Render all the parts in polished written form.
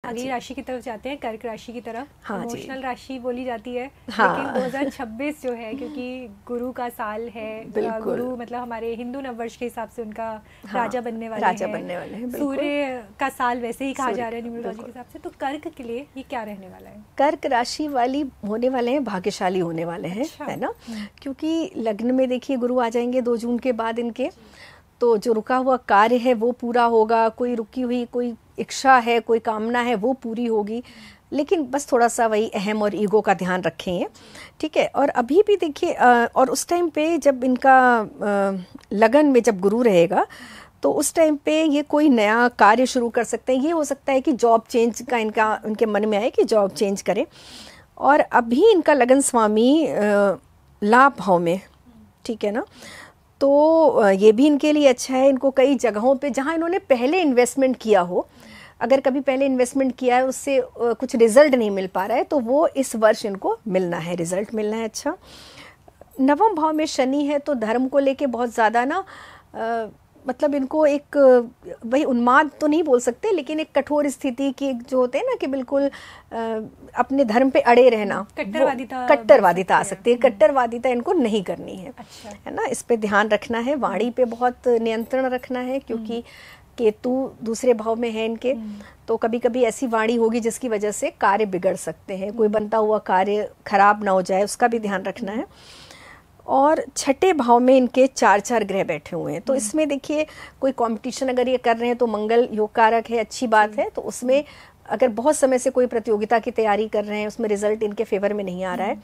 अगली राशि की तरफ जाते हैं, कर्क राशि की तरफ। हाँ, इमोशनल राशि बोली जाती है, हाँ। लेकिन 2026 जो है, क्योंकि गुरु का साल है, गुरु मतलब हमारे हिंदू नववर्ष के हिसाब से उनका राजा बनने वाले हैं। सूर्य का साल वैसे ही कहा जा रहा है न्यूमरोलॉजी के हिसाब से। तो कर्क के लिए ये क्या रहने वाला है? कर्क राशि वाली होने वाले हैं, भाग्यशाली होने वाले हैं। अच्छा। है ना, क्योंकि लग्न में देखिए गुरु आ जाएंगे 2 जून के बाद इनके, तो जो रुका हुआ कार्य है वो पूरा होगा, कोई रुकी हुई कोई इच्छा है, कोई कामना है वो पूरी होगी, लेकिन बस थोड़ा सा वही अहम और ईगो का ध्यान रखेंगे, ठीक है। और अभी भी देखिए, और उस टाइम पे जब इनका लगन में जब गुरु रहेगा तो उस टाइम पे ये कोई नया कार्य शुरू कर सकते हैं। ये हो सकता है कि जॉब चेंज का इनके मन में आए कि जॉब चेंज करें। और अभी इनका लगन स्वामी लाभ भाव में, ठीक है ना, तो ये भी इनके लिए अच्छा है। इनको कई जगहों पे जहाँ इन्होंने पहले इन्वेस्टमेंट किया हो, अगर कभी पहले इन्वेस्टमेंट किया है उससे कुछ रिजल्ट नहीं मिल पा रहा है, तो वो इस वर्ष इनको मिलना है, रिजल्ट मिलना है। अच्छा, नवम भाव में शनि है, तो धर्म को लेके बहुत ज़्यादा ना मतलब इनको एक वही उन्माद तो नहीं बोल सकते, लेकिन एक कठोर स्थिति की जो होते हैं ना कि बिल्कुल अपने धर्म पे अड़े रहना, कट्टरवादिता आ सकती है। कट्टरवादिता इनको नहीं करनी है। अच्छा। है ना, इस पे ध्यान रखना है, वाणी पे बहुत नियंत्रण रखना है, क्योंकि केतु दूसरे भाव में है इनके, तो कभी कभी ऐसी वाणी होगी जिसकी वजह से कार्य बिगड़ सकते हैं, कोई बनता हुआ कार्य खराब ना हो जाए, उसका भी ध्यान रखना है। और छठे भाव में इनके 4 ग्रह बैठे हुए हैं, तो इसमें देखिए कोई कंपटीशन अगर ये कर रहे हैं तो मंगल योग कारक है, अच्छी बात है। तो उसमें अगर बहुत समय से कोई प्रतियोगिता की तैयारी कर रहे हैं, उसमें रिजल्ट इनके फेवर में नहीं आ रहा है,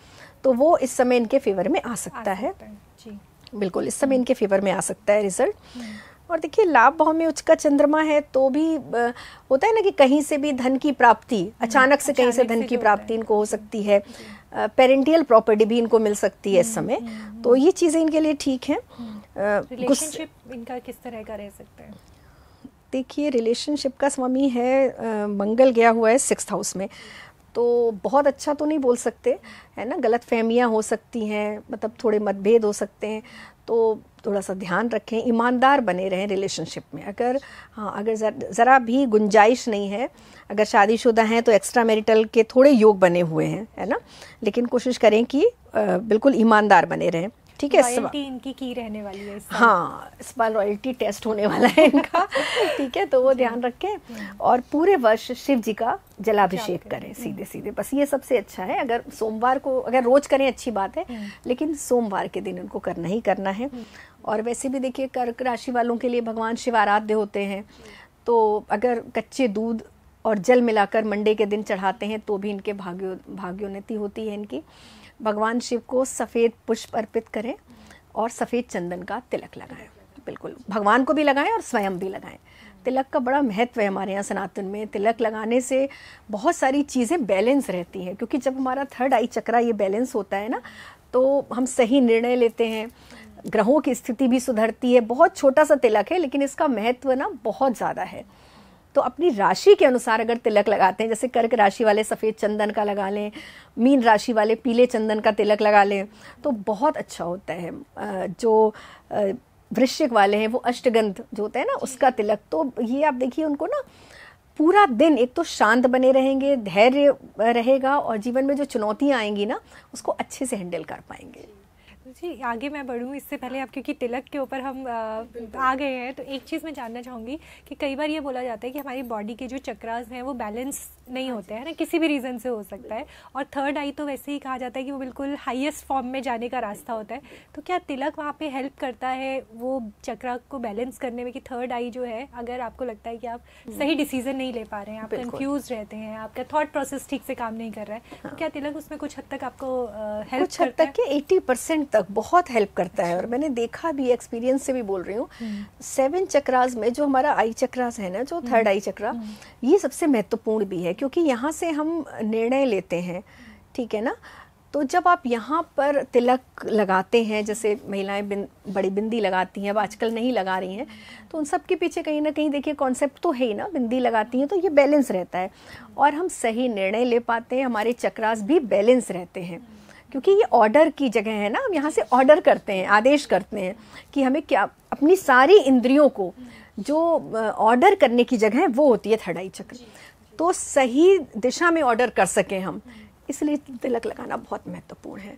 तो वो इस समय इनके फेवर में आ सकता है। जी बिल्कुल, इस समय इनके फेवर में आ सकता है रिजल्ट। और देखिए लाभ भाव में उच्च का चंद्रमा है, तो भी होता है ना कि कहीं से भी धन की प्राप्ति, अचानक से कहीं से धन की प्राप्ति इनको हो सकती है। पेरेंटियल प्रॉपर्टी भी इनको मिल सकती है इस समय, तो ये चीज़ें इनके लिए ठीक हैं। रिलेशनशिप इनका किस तरह का रह सकता है? देखिए रिलेशनशिप का स्वामी है मंगल, गया हुआ है 6th हाउस में, तो बहुत अच्छा तो नहीं बोल सकते, है ना, गलत फहमियाँ हो सकती हैं, मतलब थोड़े मतभेद हो सकते हैं, तो थोड़ा सा ध्यान रखें, ईमानदार बने रहें रिलेशनशिप में। अगर ज़रा भी गुंजाइश नहीं है, अगर शादीशुदा हैं तो एक्स्ट्रा मैरिटल के थोड़े योग बने हुए हैं, है ना, लेकिन कोशिश करें कि बिल्कुल ईमानदार बने रहें, ठीक है। रॉयल्टी इनकी की रहने वाली है इस साल। हाँ, इस बार रॉयल्टी टेस्ट होने वाला है इनका, ठीक है, तो वो ध्यान रखें। और पूरे वर्ष शिव जी का जलाभिषेक करें सीधे सीधे, बस ये सबसे अच्छा है। अगर सोमवार को, अगर रोज करें अच्छी बात है, लेकिन सोमवार के दिन इनको करना ही करना है। और वैसे भी देखिए कर्क राशि वालों के लिए भगवान शिव आराध्य होते हैं, तो अगर कच्चे दूध और जल मिलाकर मंडे के दिन चढ़ाते हैं तो भी इनके भाग्योन्नति होती है इनकी। भगवान शिव को सफ़ेद पुष्प अर्पित करें और सफ़ेद चंदन का तिलक लगाएं, बिल्कुल भगवान को भी लगाएं और स्वयं भी लगाएं। तिलक का बड़ा महत्व है हमारे यहाँ सनातन में। तिलक लगाने से बहुत सारी चीज़ें बैलेंस रहती हैं, क्योंकि जब हमारा 3rd आई चक्रा ये बैलेंस होता है ना, तो हम सही निर्णय लेते हैं, ग्रहों की स्थिति भी सुधरती है। बहुत छोटा सा तिलक है, लेकिन इसका महत्व ना बहुत ज़्यादा है। तो अपनी राशि के अनुसार अगर तिलक लगाते हैं, जैसे कर्क राशि वाले सफ़ेद चंदन का लगा लें, मीन राशि वाले पीले चंदन का तिलक लगा लें, तो बहुत अच्छा होता है। जो वृश्चिक वाले हैं वो अष्टगंध जो होता है ना, उसका तिलक, तो ये आप देखिए उनको ना पूरा दिन एक तो शांत बने रहेंगे, धैर्य रहेगा, और जीवन में जो चुनौतियाँ आएंगी ना उसको अच्छे से हैंडल कर पाएंगे। जी आगे मैं बढ़ूँ इससे पहले आप, क्योंकि तिलक के ऊपर हम आ गए हैं, तो एक चीज़ मैं जानना चाहूँगी कि कई बार ये बोला जाता है कि हमारी बॉडी के जो चक्रास हैं वो बैलेंस नहीं होते हैं ना, किसी भी रीज़न से हो सकता है। और 3rd आई तो वैसे ही कहा जाता है कि वो बिल्कुल हाईएस्ट फॉर्म में जाने का रास्ता होता है। तो क्या तिलक वहाँ पे हेल्प करता है वो चक्रा को बैलेंस करने में, कि 3rd आई जो है, अगर आपको लगता है कि आप सही डिसीजन नहीं ले पा रहे हैं, आप कंफ्यूज रहते हैं, आपका थॉट प्रोसेस ठीक से काम नहीं कर रहा है, तो क्या तिलक उसमें कुछ हद तक आपको हेल्प करता है? 80% तक बहुत हेल्प करता है। और मैंने देखा भी, एक्सपीरियंस से भी बोल रही हूँ, 7 चक्रास में जो हमारा आई चक्रास है ना, जो 3rd आई चक्रा, ये सबसे महत्वपूर्ण भी है, क्योंकि यहाँ से हम निर्णय लेते हैं, ठीक है ना। तो जब आप यहाँ पर तिलक लगाते हैं, जैसे महिलाएं बड़ी बिंदी लगाती हैं, अब आजकल नहीं लगा रही हैं, तो उन सब के पीछे कहीं ना कहीं देखिए कॉन्सेप्ट तो है ही ना, बिंदी लगाती हैं तो ये बैलेंस रहता है और हम सही निर्णय ले पाते हैं, हमारे चक्रास भी बैलेंस रहते हैं, क्योंकि ये ऑर्डर की जगह है ना। हम यहाँ से ऑर्डर करते हैं, आदेश करते हैं कि हमें क्या, अपनी सारी इंद्रियों को जो ऑर्डर करने की जगह है वो होती है 3rd आई चक्र। तो सही दिशा में ऑर्डर कर सकें हम, इसलिए तिलक लगाना बहुत महत्वपूर्ण है।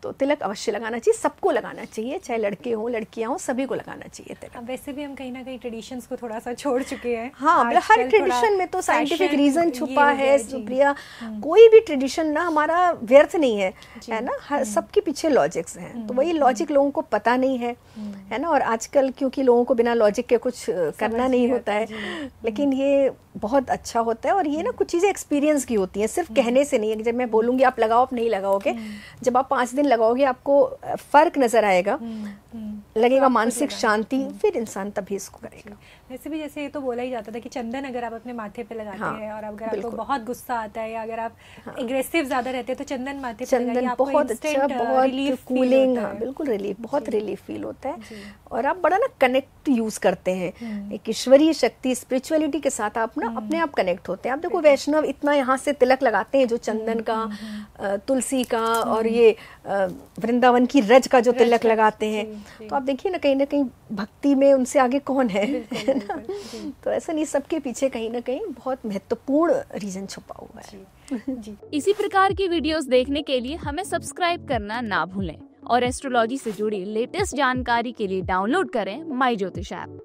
तो तिलक अवश्य लगाना चाहिए, सबको लगाना चाहिए, चाहे लड़के हों लड़कियां हों, सभी को लगाना चाहिए तिलक। अब वैसे भी हम कहीं ना कहीं ट्रेडिशंस को थोड़ा सा छोड़ चुके हैं। हाँ, हर ट्रेडिशन में तो साइंटिफिक रीजन छुपा है सुप्रिया। कोई भी ट्रेडिशन ना हमारा व्यर्थ नहीं है ना, हर सबके पीछे लॉजिक्स हैं। तो वही लॉजिक लोगों को पता नहीं है ना, और आजकल क्योंकि लोगों को बिना लॉजिक के कुछ करना नहीं होता है, लेकिन ये बहुत अच्छा होता है। और ये ना कुछ चीज़ें एक्सपीरियंस की होती हैं, सिर्फ कहने से नहीं है। जब मैं बोलूँगी आप लगाओ, आप नहीं लगाओगे, जब आप 5 दिन लगाओगे आपको फर्क नजर आएगा, लगेगा मानसिक शांति, फिर इंसान तभी इसको करेगा। वैसे भी जैसे ये तो बोला ही जाता था कि चंदन अगर आप अपने माथे पे लगाते हैं और अगर आपको बहुत गुस्सा आता है या अगर आप एग्रेसिव ज्यादा रहते हैं तो चंदन माथे पे लगाइए, आपको बहुत अच्छा, बहुत कूलिंग, हाँ बिल्कुल रिलीफ, बहुत रिलीफ फील होता है। और आप बड़ा ना कनेक्ट यूज करते हैं, एक ईश्वरीय शक्ति स्पिरिचुअलिटी के साथ आप ना अपने आप कनेक्ट होते हैं। आप देखो वैष्णव इतना यहाँ से तिलक लगाते हैं, जो चंदन का, तुलसी का और ये वृंदावन की रज का जो तिलक लगाते हैं, तो आप देखिए ना कहीं भक्ति में उनसे आगे कौन है ना? तो ऐसा नहीं, सबके पीछे कहीं ना कहीं बहुत महत्वपूर्ण रीजन छुपा हुआ है। जी। इसी प्रकार की वीडियोस देखने के लिए हमें सब्सक्राइब करना ना भूलें और एस्ट्रोलॉजी से जुड़ी लेटेस्ट जानकारी के लिए डाउनलोड करें माई ज्योतिष ऐप।